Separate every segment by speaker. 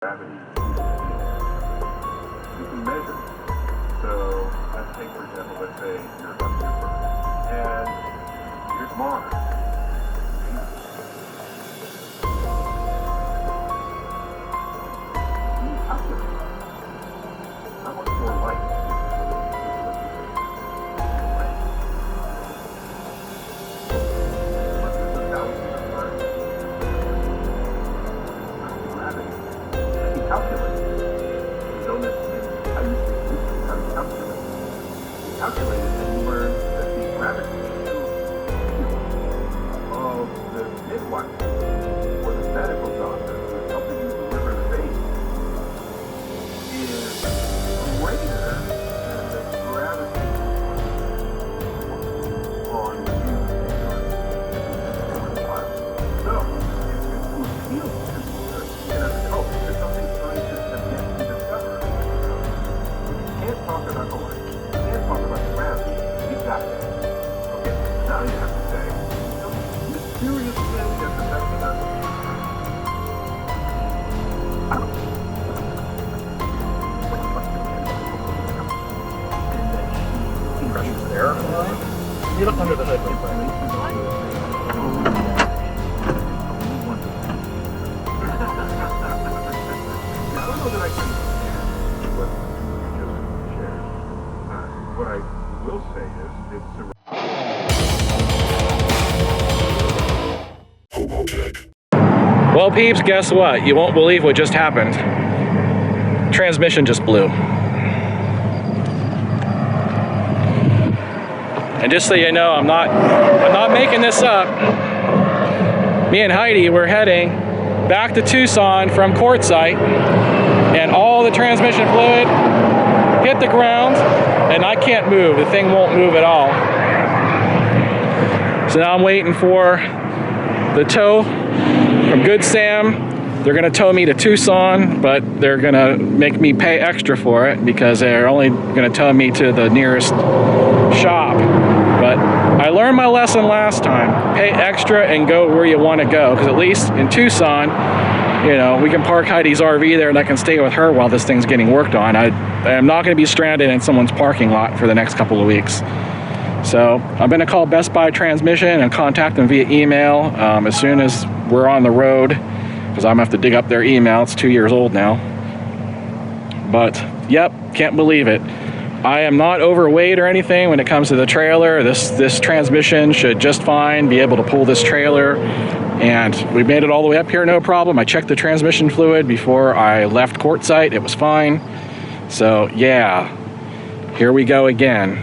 Speaker 1: gravity. You can measure. So let's take, for example, let's say you're on Jupiter, and here's Mars. You calculate how much more light calculated and you learn that the gravitational of the midwife or the medical doctor who's helping you deliver the baby is greater than the gravitational on you and your child. So, if you feel similar, and as a coach, there's something scientists have yet to discover. You can't talk about the light. Talk about gravity, exactly. Okay, now you have to say, some mysterious thing that's affecting us.
Speaker 2: Pressure there. You look under the hood.
Speaker 1: I don't know that I can what you just shared. What I will say is it's
Speaker 3: HOBOTECH. Well, peeps, guess what? You won't believe what just happened. Transmission just blew. And just so you know, I'm not making this up. Me and Heidi were heading back to Tucson from Quartzsite, and all the transmission fluid hit the ground, and I can't move. The thing won't move at all. So now I'm waiting for the tow from Good Sam. They're gonna tow me to Tucson, but they're gonna make me pay extra for it because they're only gonna tow me to the nearest shop. But I learned my lesson last time. Pay extra and go where you wanna go, because at least in Tucson, you know, we can park Heidi's RV there and I can stay with her while this thing's getting worked on. I am not going to be stranded in someone's parking lot for the next couple of weeks. So I'm going to call Best Buy Transmission and contact them via email as soon as we're on the road, because I'm going to have to dig up their email. It's 2 years old now. But, yep, can't believe it. I am not overweight or anything when it comes to the trailer. This transmission should just fine be able to pull this trailer. And we made it all the way up here, no problem. I checked the transmission fluid before I left Quartzsite. It was fine. So yeah, here we go again.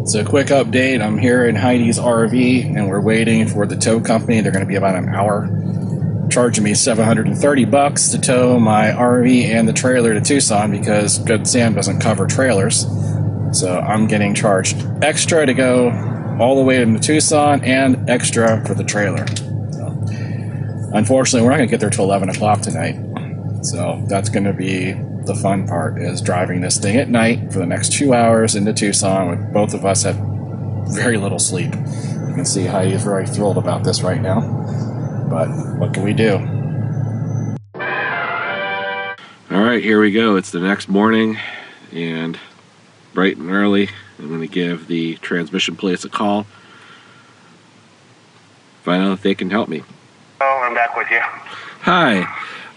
Speaker 3: So a quick update. I'm here in Heidi's RV and we're waiting for the tow company. They're going to be about an hour, charging me $730 to tow my RV and the trailer to Tucson because Good Sam doesn't cover trailers. So I'm getting charged extra to go all the way into Tucson and extra for the trailer. So, unfortunately, we're not going to get there till 11 o'clock tonight. So that's going to be the fun part, is driving this thing at night for the next 2 hours into Tucson with both of us have very little sleep. You can see Heidi is very thrilled about this right now. But what can we do? All right, here we go. It's the next morning and bright and early. I'm going to give the transmission place a call, find out if they can help me.
Speaker 4: Oh, I'm back with you.
Speaker 3: Hi.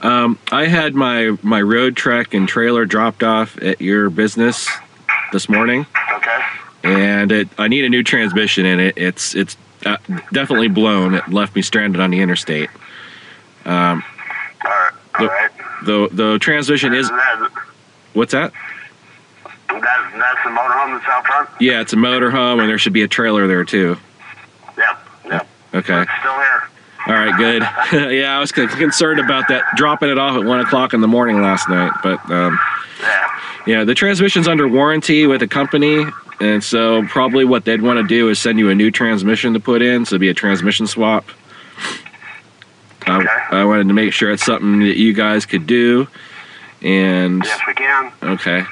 Speaker 3: I had my Roadtrek and trailer dropped off at your business this morning.
Speaker 4: Okay.
Speaker 3: And I need a new transmission, and it's definitely blown. It left me stranded on the interstate.
Speaker 4: All right.
Speaker 3: The transmission is... What's that?
Speaker 4: That's the motorhome that's out front?
Speaker 3: Yeah, it's a motorhome, and there should be a trailer there, too.
Speaker 4: Yep.
Speaker 3: Okay.
Speaker 4: It's still here.
Speaker 3: All right, good. Yeah, I was concerned about that, dropping it off at 1 o'clock in the morning last night. But, yeah, the transmission's under warranty with the company, and so probably what they'd want to do is send you a new transmission to put in, so it'd be a transmission swap.
Speaker 4: Okay.
Speaker 3: I wanted to make sure it's something that you guys could do, and...
Speaker 4: Yes, we can.
Speaker 3: Okay.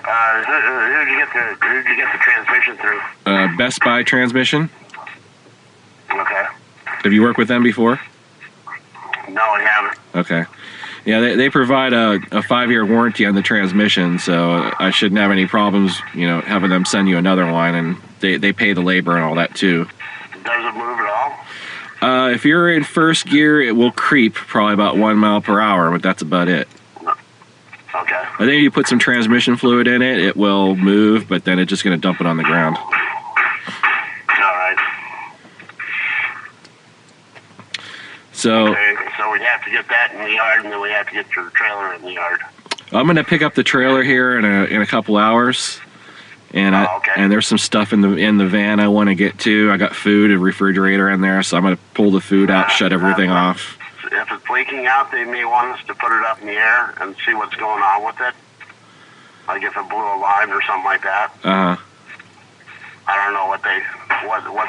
Speaker 4: Who did you get the transmission through?
Speaker 3: Best Buy Transmission.
Speaker 4: Okay.
Speaker 3: Have you worked with them before?
Speaker 4: No, we haven't.
Speaker 3: Okay. Yeah, they provide a 5-year warranty on the transmission, so I shouldn't have any problems, you know, having them send you another one, and they pay the labor and all that too.
Speaker 4: Does it move at all?
Speaker 3: If you're in first gear, it will creep probably about 1 mile per hour, but that's about it.
Speaker 4: Okay.
Speaker 3: I think if you put some transmission fluid in it, it will move, but then it's just going to dump it on the ground.
Speaker 4: All right.
Speaker 3: So,
Speaker 4: Okay, so we have to get that in the yard, and then we have to get your trailer in the yard.
Speaker 3: I'm going to pick up the trailer here in a couple hours, and
Speaker 4: okay.
Speaker 3: and there's some stuff in the van I want to get to. I got food, a refrigerator in there, so I'm going to pull the food out, shut everything off.
Speaker 4: If it's leaking out, they may want us to put it up in the air and see what's going on with it. Like if it blew a line or something like that.
Speaker 3: Uh-huh.
Speaker 4: I don't know what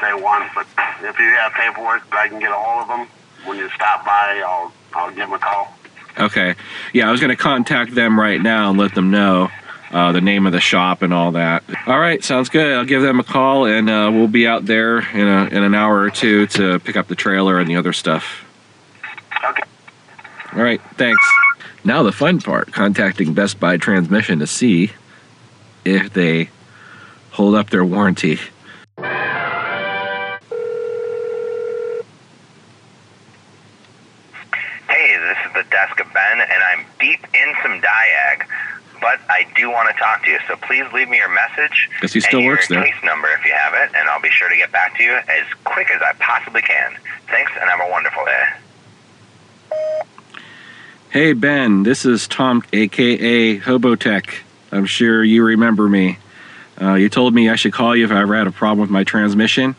Speaker 4: they want, but if you have paperwork that I can get a hold of them, when you stop by, I'll give them a call.
Speaker 3: Okay. Yeah, I was going to contact them right now and let them know the name of the shop and all that. All right, sounds good. I'll give them a call, and we'll be out there in an hour or two to pick up the trailer and the other stuff.
Speaker 4: Okay.
Speaker 3: All right, thanks. Now the fun part, contacting Best Buy Transmission to see if they hold up their warranty.
Speaker 5: Hey, this is the desk of Ben, and I'm deep in some diag, but I do want to talk to you, so please leave me your message.
Speaker 3: Guess he still
Speaker 5: and
Speaker 3: works
Speaker 5: your
Speaker 3: there.
Speaker 5: case number if you have it, and I'll be sure to get back to you as quick as I possibly can. Thanks, and have a wonderful day.
Speaker 3: Hey Ben, this is Tom, aka HOBOTECH. I'm sure you remember me. You told me I should call you if I ever had a problem with my transmission.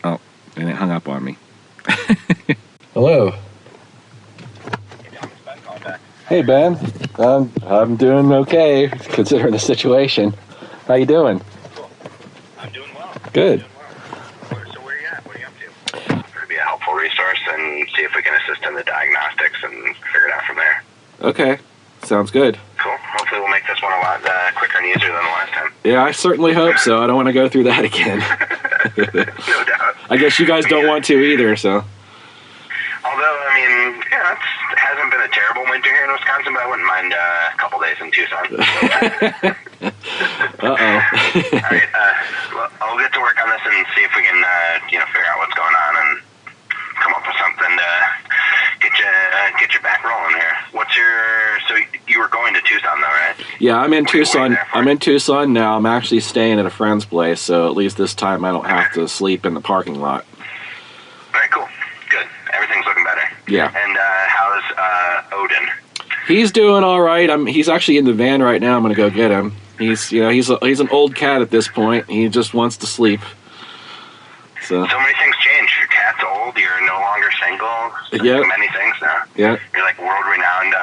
Speaker 3: Oh, and it hung up on me. Hello. Hey Ben, I'm doing okay considering the situation. How you doing?
Speaker 5: I'm doing well.
Speaker 3: Good.
Speaker 5: So where are you at? What are you up to? To be a helpful resource and see if we can assist in the diagnostics and figure it out from there.
Speaker 3: Okay, sounds good.
Speaker 5: Cool. Hopefully we'll make this one a lot quicker and easier than the last time.
Speaker 3: Yeah, I certainly hope so. I don't want to go through that again.
Speaker 5: No doubt.
Speaker 3: I guess you guys don't want to either, so.
Speaker 5: Although, I mean, yeah, it hasn't been a terrible winter here in Wisconsin, but I wouldn't mind a couple days in Tucson.
Speaker 3: Uh-oh.
Speaker 5: All right, well, I'll get to work on this and see if we can, figure out what's going on and come up with something to get you back rolling here. So you were going to Tucson though, right?
Speaker 3: Yeah, I'm in Tucson.
Speaker 5: there for?
Speaker 3: I'm in Tucson now. I'm actually staying at a friend's place, so at least this time I don't have to sleep in the parking lot.
Speaker 5: All right, cool. Good. Everything's looking better.
Speaker 3: Yeah.
Speaker 5: And how's Odin?
Speaker 3: He's doing all right. He's actually in the van right now. I'm gonna go get him. He's an old cat at this point. He just wants to sleep. So
Speaker 5: many things change. Your cat's old. You're no longer single.
Speaker 3: Yep.
Speaker 5: Many things now.
Speaker 3: yeah,
Speaker 5: You're like world-renowned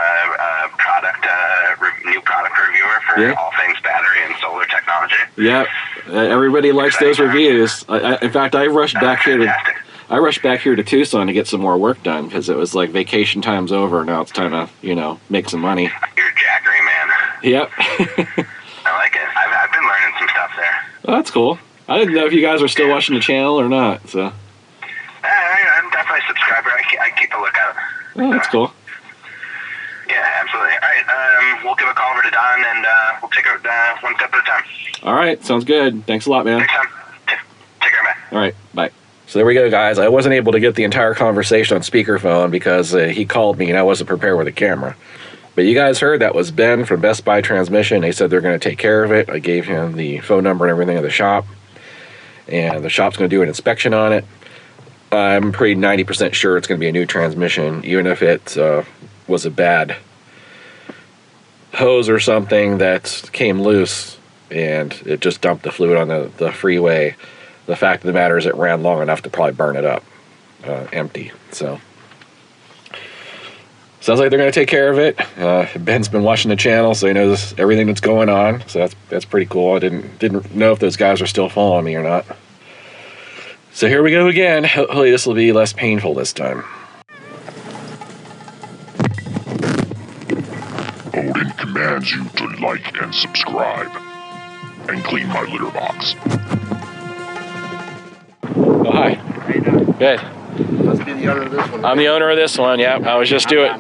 Speaker 5: new product reviewer for all things battery and solar technology.
Speaker 3: yeah. Everybody likes those reviews. In fact, I rushed back here
Speaker 5: Fantastic.
Speaker 3: to Tucson to get some more work done because it was like vacation time's over. Now it's time to make some money.
Speaker 5: You're a jackery, man.
Speaker 3: Yep.
Speaker 5: I like it. I've been learning some stuff there.
Speaker 3: Well, that's cool. I didn't know if you guys were still watching the channel or not. So.
Speaker 5: I'm definitely a subscriber. I keep a lookout.
Speaker 3: Oh, that's cool.
Speaker 5: Yeah, absolutely. All right, we'll give a call over to Don, and we'll take it one step at a time.
Speaker 3: All right, sounds good. Thanks a lot, man.
Speaker 5: Next time. Take care, man.
Speaker 3: All right, bye. So there we go, guys. I wasn't able to get the entire conversation on speakerphone because he called me and I wasn't prepared with a camera. But you guys heard that was Ben from Best Buy Transmission. They said they're going to take care of it. I gave him the phone number and everything of the shop. And the shop's going to do an inspection on it. I'm pretty 90% sure it's going to be a new transmission, even if it was a bad hose or something that came loose and it just dumped the fluid on the freeway. The fact of the matter is it ran long enough to probably burn it up empty. So sounds like they're going to take care of it. Ben's been watching the channel, so he knows everything that's going on. So that's pretty cool. I didn't know if those guys are still following me or not. So here we go again. Hopefully this will be less painful this time.
Speaker 6: Odin commands you to like and subscribe, and clean my litter box.
Speaker 3: Oh, hi. How you doing? Good.
Speaker 2: must be the owner of this one.
Speaker 3: I'm the owner of this one. Yeah, I was just doing.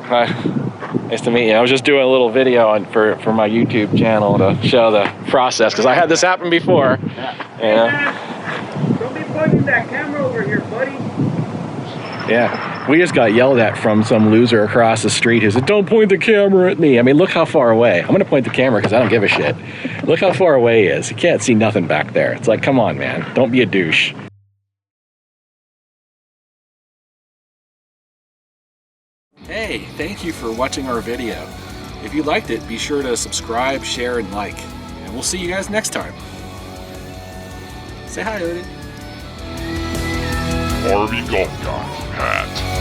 Speaker 3: Nice to meet you. I was just doing a little video for my YouTube channel to show the process because I had this happen before. Yeah.
Speaker 2: Don't be pointing that camera over here, buddy.
Speaker 3: Yeah, we just got yelled at from some loser across the street who said, "Don't point the camera at me." I mean, look how far away. I'm gonna point the camera because I don't give a shit. Look how far away he is. You can't see nothing back there. It's like, come on, man. Don't be a douche. Hey, thank you for watching our video. If you liked it, be sure to subscribe, share, and like. And we'll see you guys next time. Say hi, Odin.
Speaker 6: RV Golf Guy, Pat.